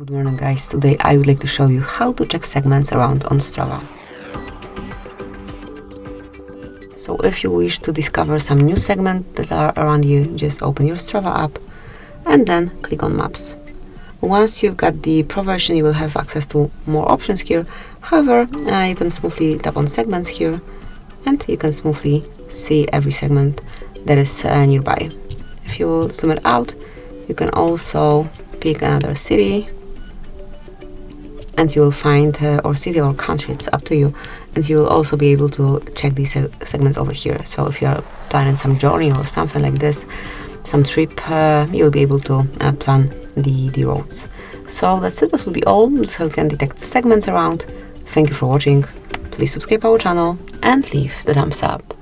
Good morning guys, today I would like to show you how to check segments around on Strava. So if you wish to discover some new segments that are around you, just open your Strava app and then click on Maps. Once you've got the Pro version, you will have access to more options here. However, you can smoothly tap on segments here and you can smoothly see every segment that is nearby. If you zoom it out, you can also pick another city and you will find or city or country, it's up to you, and you will also be able to check these segments over here. So if you are planning some journey or something like this, some trip, you'll be able to plan the roads. So that's it, this will be all. So you can detect segments around. Thank you for watching. Please subscribe our channel and leave the thumbs up.